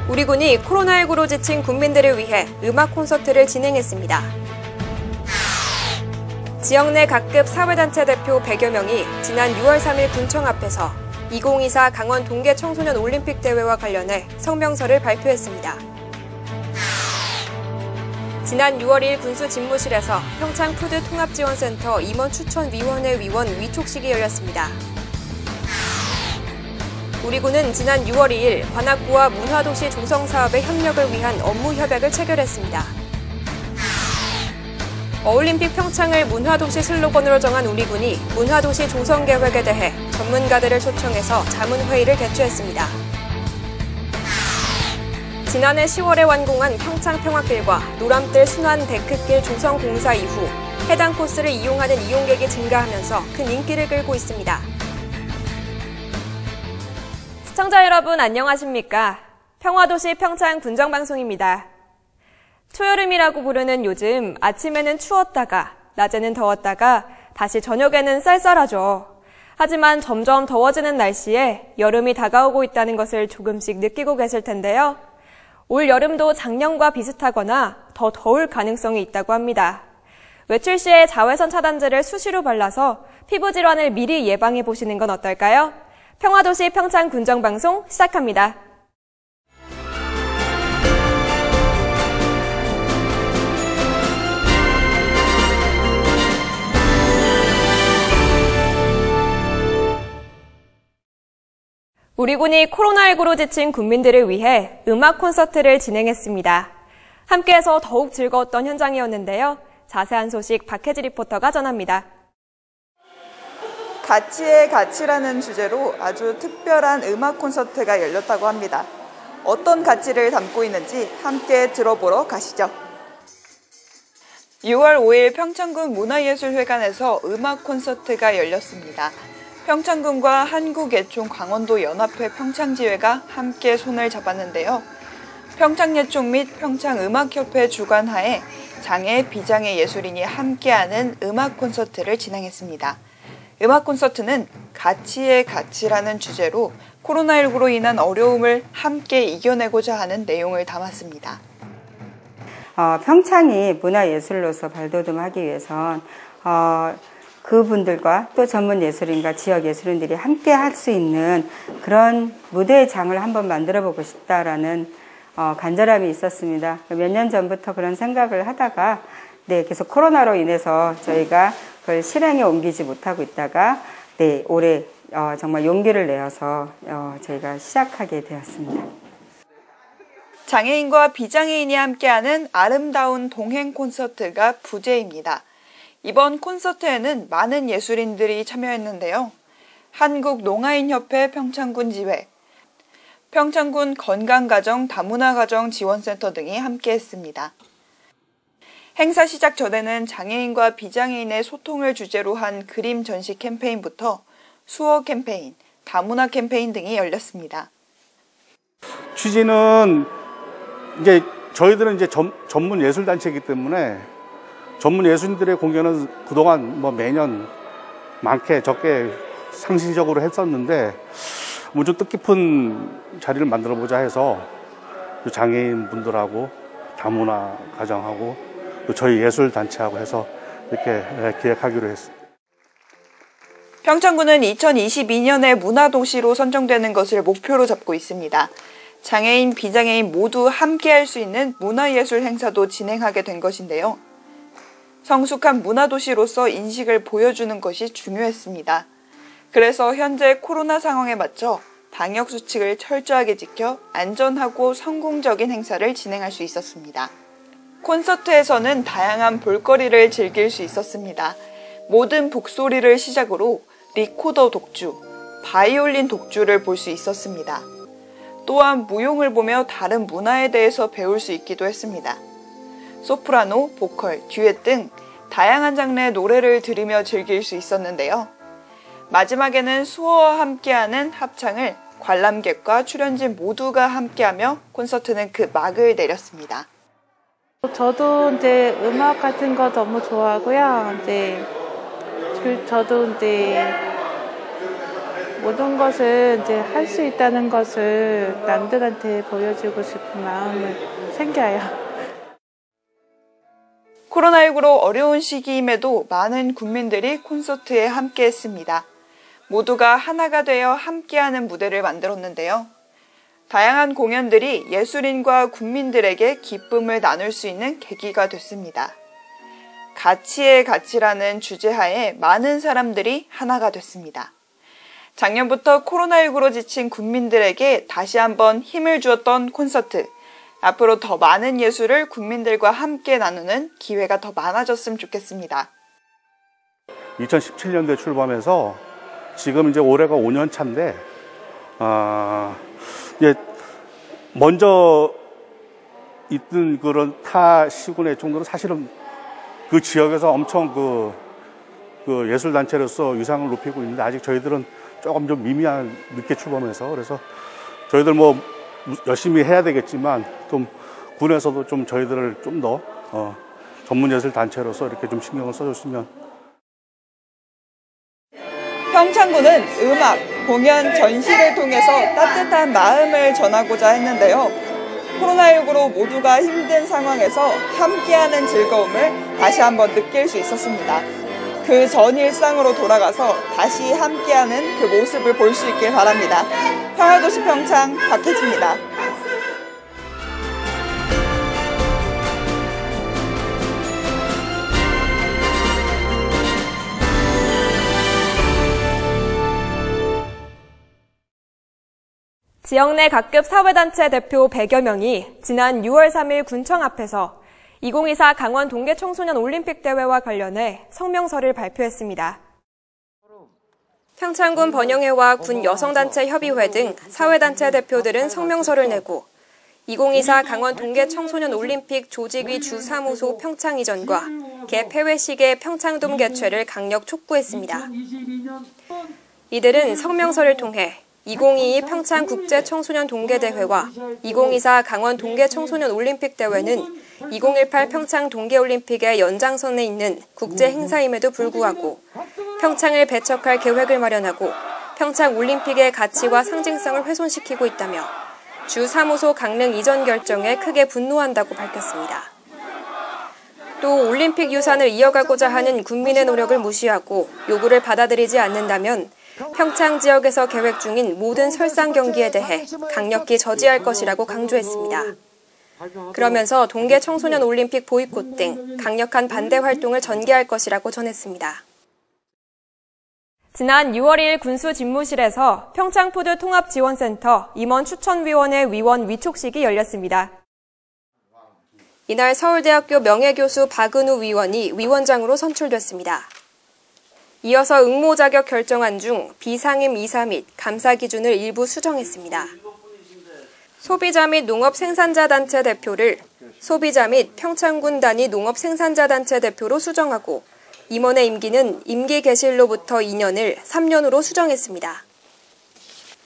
우리 군이 코로나19로 지친 국민들을 위해 음악 콘서트를 진행했습니다. 지역 내 각급 사회단체 대표 100여 명이 지난 6월 3일 군청 앞에서 2024 강원 동계 청소년 올림픽 대회와 관련해 성명서를 발표했습니다. 지난 6월 2일 군수 집무실에서 평창 푸드 통합지원센터 임원 추천위원회 위원 위촉식이 열렸습니다. 우리군은 지난 6월 2일 관악구와 문화도시 조성 사업의 협력을 위한 업무 협약을 체결했습니다. 어올림픽 평창을 문화도시 슬로건으로 정한 우리군이 문화도시 조성 계획에 대해 전문가들을 초청해서 자문회의를 개최했습니다. 지난해 10월에 완공한 평창 평화길과 노람뜰 순환 데크길 조성 공사 이후 해당 코스를 이용하는 이용객이 증가하면서 큰 인기를 끌고 있습니다. 시청자 여러분 안녕하십니까? 평화도시 평창 군정방송입니다. 초여름이라고 부르는 요즘 아침에는 추웠다가 낮에는 더웠다가 다시 저녁에는 쌀쌀하죠. 하지만 점점 더워지는 날씨에 여름이 다가오고 있다는 것을 조금씩 느끼고 계실 텐데요. 올 여름도 작년과 비슷하거나 더 더울 가능성이 있다고 합니다. 외출 시에 자외선 차단제를 수시로 발라서 피부 질환을 미리 예방해 보시는 건 어떨까요? 평화도시 평창 군정방송 시작합니다. 우리군이 코로나19로 지친 국민들을 위해 음악 콘서트를 진행했습니다. 함께해서 더욱 즐거웠던 현장이었는데요. 자세한 소식 박혜지 리포터가 전합니다. 가치의 가치라는 주제로 아주 특별한 음악 콘서트가 열렸다고 합니다. 어떤 가치를 담고 있는지 함께 들어보러 가시죠. 6월 5일 평창군 문화예술회관에서 음악 콘서트가 열렸습니다. 평창군과 한국예총 강원도 연합회 평창지회가 함께 손을 잡았는데요. 평창예총 및 평창음악협회 주관하에 장애, 비장애 예술인이 함께하는 음악 콘서트를 진행했습니다. 음악 콘서트는 가치의 가치라는 주제로 코로나19로 인한 어려움을 함께 이겨내고자 하는 내용을 담았습니다. 평창이 문화예술로서 발돋움하기 위해선 그분들과 또 전문 예술인과 지역 예술인들이 함께 할 수 있는 그런 무대의 장을 한번 만들어보고 싶다라는 간절함이 있었습니다. 몇 년 전부터 그런 생각을 하다가 계속 코로나로 인해서 저희가 그걸 실행에 옮기지 못하고 있다가 올해 정말 용기를 내어서 저희가 시작하게 되었습니다. 장애인과 비장애인이 함께하는 아름다운 동행 콘서트가 부제입니다. 이번 콘서트에는 많은 예술인들이 참여했는데요. 한국농아인협회 평창군 지회, 평창군 건강가정 다문화가정 지원센터 등이 함께했습니다. 행사 시작 전에는 장애인과 비장애인의 소통을 주제로 한 그림 전시 캠페인부터 수어 캠페인, 다문화 캠페인 등이 열렸습니다. 취지는 저희들은 전문 예술 단체이기 때문에 전문 예술인들의 공연은 그동안 매년 많게 적게 상시적으로 했었는데 좀 뜻깊은 자리를 만들어 보자 해서 장애인 분들하고 다문화 가정하고 또 저희 예술 단체하고 해서 이렇게 기획하기로 했습니다. 평창군은 2022년에 문화도시로 선정되는 것을 목표로 잡고 있습니다. 장애인, 비장애인 모두 함께할 수 있는 문화예술 행사도 진행하게 된 것인데요. 성숙한 문화도시로서 인식을 보여주는 것이 중요했습니다. 그래서 현재 코로나 상황에 맞춰 방역수칙을 철저하게 지켜 안전하고 성공적인 행사를 진행할 수 있었습니다. 콘서트에서는 다양한 볼거리를 즐길 수 있었습니다. 모든 북소리를 시작으로 리코더 독주, 바이올린 독주를 볼 수 있었습니다. 또한 무용을 보며 다른 문화에 대해서 배울 수 있기도 했습니다. 소프라노, 보컬, 듀엣 등 다양한 장르의 노래를 들으며 즐길 수 있었는데요. 마지막에는 수어와 함께하는 합창을 관람객과 출연진 모두가 함께하며 콘서트는 그 막을 내렸습니다. 저도 음악 같은 거 너무 좋아하고요. 저도 모든 것을 이제 할 수 있다는 것을 남들한테 보여주고 싶은 마음이 생겨요. 코로나19로 어려운 시기임에도 많은 국민들이 콘서트에 함께했습니다. 모두가 하나가 되어 함께하는 무대를 만들었는데요. 다양한 공연들이 예술인과 국민들에게 기쁨을 나눌 수 있는 계기가 됐습니다. 가치의 가치라는 주제하에 많은 사람들이 하나가 됐습니다. 작년부터 코로나19로 지친 국민들에게 다시 한번 힘을 주었던 콘서트. 앞으로 더 많은 예술을 국민들과 함께 나누는 기회가 더 많아졌으면 좋겠습니다. 2017년도에 출범해서 지금 이제 올해가 5년 차인데, 이제 먼저 있던 그런 타 시군의 정도는 사실은 그 지역에서 엄청 그 예술단체로서 위상을 높이고 있는데, 아직 저희들은 조금 좀 미미한 늦게 출범해서, 그래서 저희들 뭐 열심히 해야 되겠지만 좀 군에서도 좀 저희들을 좀 더 전문예술단체로서 이렇게 좀 신경을 써줬으면. 평창군은 음악, 공연, 전시를 통해서 따뜻한 마음을 전하고자 했는데요. 코로나19로 모두가 힘든 상황에서 함께하는 즐거움을 다시 한번 느낄 수 있었습니다. 그 전 일상으로 돌아가서 다시 함께하는 그 모습을 볼 수 있길 바랍니다. 평화도시 평창 박혜지입니다. 지역 내 각급 사회단체 대표 100여 명이 지난 6월 3일 군청 앞에서 2024 강원 동계 청소년 올림픽 대회와 관련해 성명서를 발표했습니다. 평창군 번영회와 군 여성단체 협의회 등 사회단체 대표들은 성명서를 내고 2024 강원 동계 청소년 올림픽 조직위 주사무소 평창 이전과 개폐회식의 평창돔 개최를 강력 촉구했습니다. 이들은 성명서를 통해 2022 평창 국제 청소년 동계대회와 2024 강원 동계 청소년 올림픽 대회는 2018 평창 동계올림픽의 연장선에 있는 국제 행사임에도 불구하고 평창을 배척할 계획을 마련하고 평창 올림픽의 가치와 상징성을 훼손시키고 있다며 주 사무소 강릉 이전 결정에 크게 분노한다고 밝혔습니다. 또 올림픽 유산을 이어가고자 하는 국민의 노력을 무시하고 요구를 받아들이지 않는다면 평창 지역에서 계획 중인 모든 설상 경기에 대해 강력히 저지할 것이라고 강조했습니다. 그러면서 동계 청소년 올림픽 보이콧 등 강력한 반대 활동을 전개할 것이라고 전했습니다. 지난 6월 2일 군수 집무실에서 평창푸드 통합지원센터 임원 추천위원회 위원 위촉식이 열렸습니다. 이날 서울대학교 명예교수 박은우 위원이 위원장으로 선출됐습니다. 이어서 응모 자격 결정안 중 비상임 이사 및 감사 기준을 일부 수정했습니다. 소비자 및 농업생산자단체 대표를 소비자 및 평창군 단위 농업생산자단체 대표로 수정하고 임원의 임기는 임기 개시일로부터 2년을 3년으로 수정했습니다.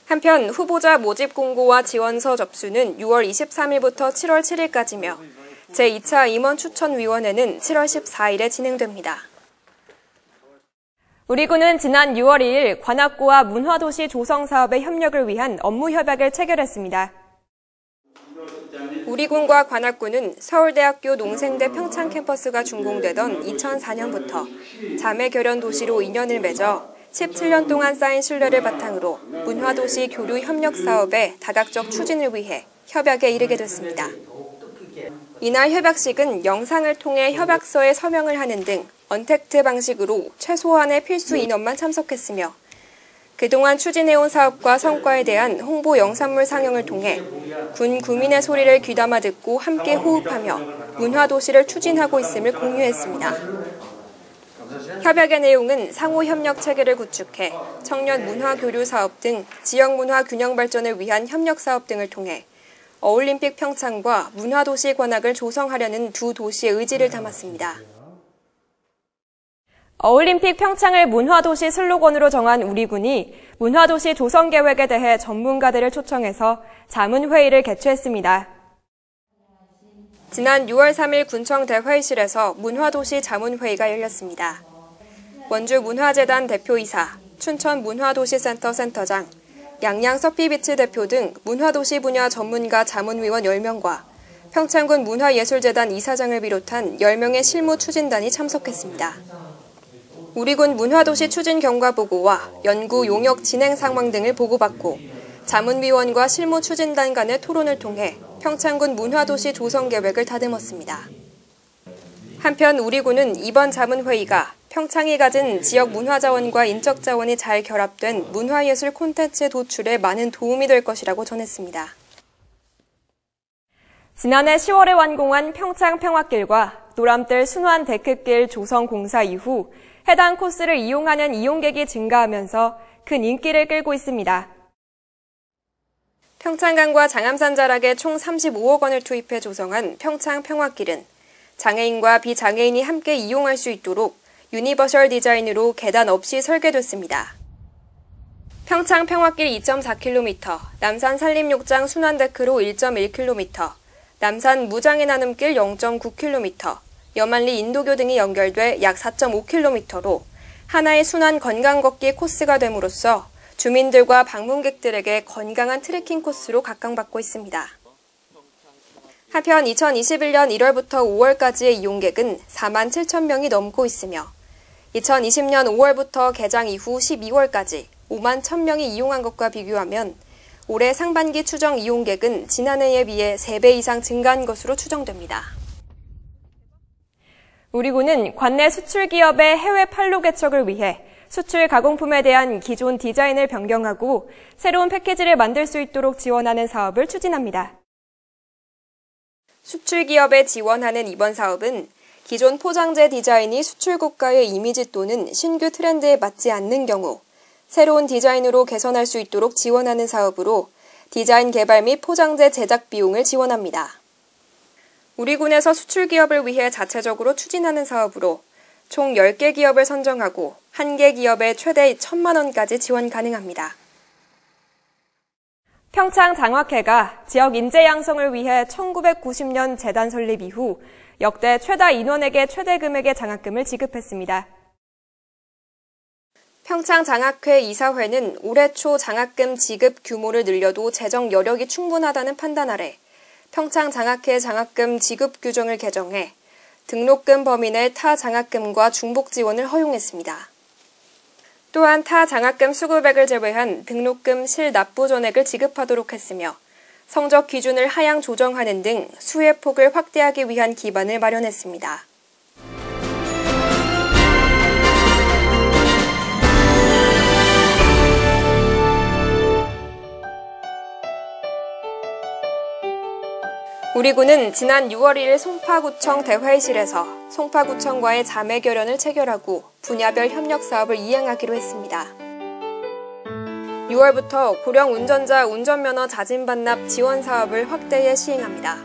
한편 후보자 모집 공고와 지원서 접수는 6월 23일부터 7월 7일까지며 제2차 임원 추천위원회는 7월 14일에 진행됩니다. 우리 군은 지난 6월 2일 관악구와 문화도시 조성 사업의 협력을 위한 업무 협약을 체결했습니다. 우리 군과 관악구는 서울대학교 농생대 평창 캠퍼스가 준공되던 2004년부터 자매 결연 도시로 인연을 맺어 17년 동안 쌓인 신뢰를 바탕으로 문화도시 교류 협력 사업의 다각적 추진을 위해 협약에 이르게 됐습니다. 이날 협약식은 영상을 통해 협약서에 서명을 하는 등 언택트 방식으로 최소한의 필수 인원만 참석했으며 그동안 추진해온 사업과 성과에 대한 홍보 영상물 상영을 통해 군 구민의 소리를 귀담아 듣고 함께 호흡하며 문화도시를 추진하고 있음을 공유했습니다. 협약의 내용은 상호 협력 체계를 구축해 청년 문화 교류 사업 등 지역 문화 균형 발전을 위한 협력 사업 등을 통해 어올림픽 평창과 문화도시 관악을 조성하려는 두 도시의 의지를 담았습니다. 어올림픽 평창을 문화도시 슬로건으로 정한 우리 군이 문화도시 조성 계획에 대해 전문가들을 초청해서 자문회의를 개최했습니다. 지난 6월 3일 군청 대회의실에서 문화도시 자문회의가 열렸습니다. 원주 문화재단 대표이사, 춘천 문화도시센터 센터장, 양양 서피비치 대표 등 문화도시 분야 전문가 자문위원 10명과 평창군 문화예술재단 이사장을 비롯한 10명의 실무 추진단이 참석했습니다. 우리군 문화도시 추진 경과보고와 연구 용역 진행 상황 등을 보고받고 자문위원과 실무 추진단 간의 토론을 통해 평창군 문화도시 조성 계획을 다듬었습니다. 한편 우리군은 이번 자문회의가 평창이 가진 지역 문화자원과 인적 자원이 잘 결합된 문화예술 콘텐츠 도출에 많은 도움이 될 것이라고 전했습니다. 지난해 10월에 완공한 평창 평화길과 노람들 순환 데크길 조성 공사 이후 해당 코스를 이용하는 이용객이 증가하면서 큰 인기를 끌고 있습니다. 평창강과 장암산 자락에 총 35억 원을 투입해 조성한 평창 평화길은 장애인과 비장애인이 함께 이용할 수 있도록 유니버셜 디자인으로 계단 없이 설계됐습니다. 평창 평화길 2.4km, 남산 산림욕장 순환데크로 1.1km, 남산 무장애 나눔길 0.9km, 여만리 인도교 등이 연결돼 약 4.5km로 하나의 순환 건강 걷기 코스가 됨으로써 주민들과 방문객들에게 건강한 트레킹 코스로 각광받고 있습니다. 한편 2021년 1월부터 5월까지의 이용객은 4만 7천 명이 넘고 있으며 2020년 5월부터 개장 이후 12월까지 5만 1천 명이 이용한 것과 비교하면 올해 상반기 추정 이용객은 지난해에 비해 3배 이상 증가한 것으로 추정됩니다. 우리군은 관내 수출 기업의 해외 판로 개척을 위해 수출 가공품에 대한 기존 디자인을 변경하고 새로운 패키지를 만들 수 있도록 지원하는 사업을 추진합니다. 수출 기업에 지원하는 이번 사업은 기존 포장재 디자인이 수출 국가의 이미지 또는 신규 트렌드에 맞지 않는 경우 새로운 디자인으로 개선할 수 있도록 지원하는 사업으로 디자인 개발 및 포장재 제작 비용을 지원합니다. 우리군에서 수출 기업을 위해 자체적으로 추진하는 사업으로 총 10개 기업을 선정하고 1개 기업에 최대 1,000만 원까지 지원 가능합니다. 평창 장학회가 지역 인재 양성을 위해 1990년 재단 설립 이후 역대 최다 인원에게 최대 금액의 장학금을 지급했습니다. 평창 장학회 이사회는 올해 초 장학금 지급 규모를 늘려도 재정 여력이 충분하다는 판단 아래 평창 장학회 장학금 지급 규정을 개정해 등록금 범위 내 타 장학금과 중복 지원을 허용했습니다. 또한 타 장학금 수급액을 제외한 등록금 실납부 전액을 지급하도록 했으며 성적 기준을 하향 조정하는 등 수혜 폭을 확대하기 위한 기반을 마련했습니다. 우리군은 지난 6월 1일 송파구청 대회의실에서 송파구청과의 자매 결연을 체결하고 분야별 협력 사업을 이행하기로 했습니다. 6월부터 고령 운전자 운전면허 자진 반납 지원 사업을 확대해 시행합니다.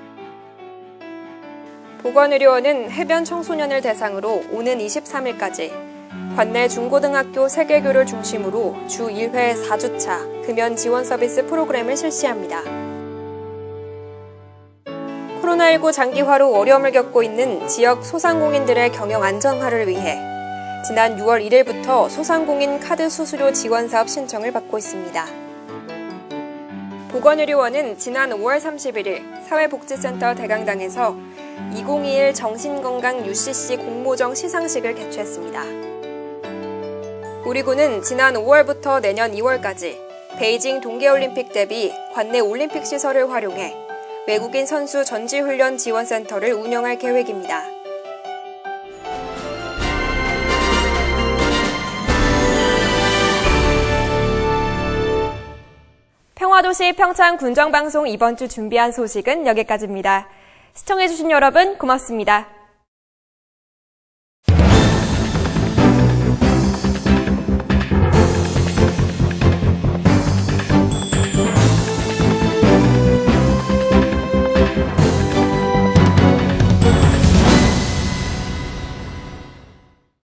보건의료원은 해변 청소년을 대상으로 오는 23일까지 관내 중고등학교 3개교를 중심으로 주 1회 4주차 금연 지원 서비스 프로그램을 실시합니다. 코로나19 장기화로 어려움을 겪고 있는 지역 소상공인들의 경영 안정화를 위해 지난 6월 1일부터 소상공인 카드 수수료 지원 사업 신청을 받고 있습니다. 보건의료원은 지난 5월 31일 사회복지센터 대강당에서 2021 정신건강 UCC 공모정 시상식을 개최했습니다. 우리군은 지난 5월부터 내년 2월까지 베이징 동계올림픽 대비 관내 올림픽 시설을 활용해 외국인 선수 전지훈련 지원센터를 운영할 계획입니다. 평화도시 평창 군정방송 이번 주 준비한 소식은 여기까지입니다. 시청해주신 여러분 고맙습니다.